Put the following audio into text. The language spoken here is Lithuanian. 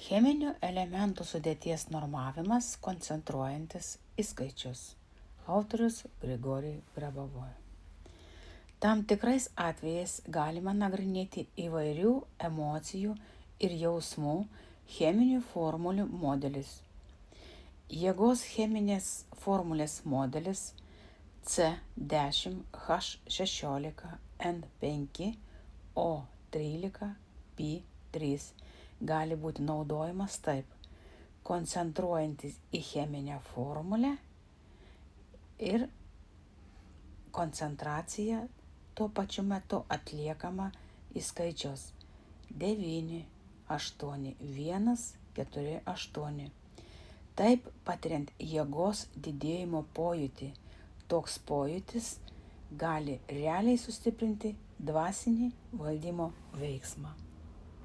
Cheminių elementų sudėties normavimas koncentruojantis į skaičius. Autorius Grigorij Grabovoi. Tam tikrais atvejais galima nagrinėti įvairių emocijų ir jausmų cheminių formulių modelis. Jėgos cheminės formulės modelis C10H16N5O13P3 gali būti naudojamas taip, koncentruojantis į cheminę formulę ir koncentracija tuo pačiu metu atliekama į skaičius 9, 8, 1, 4, 8. Taip patiriant jėgos didėjimo pojūtį, toks pojūtis gali realiai sustiprinti dvasinį valdymo veiksmą.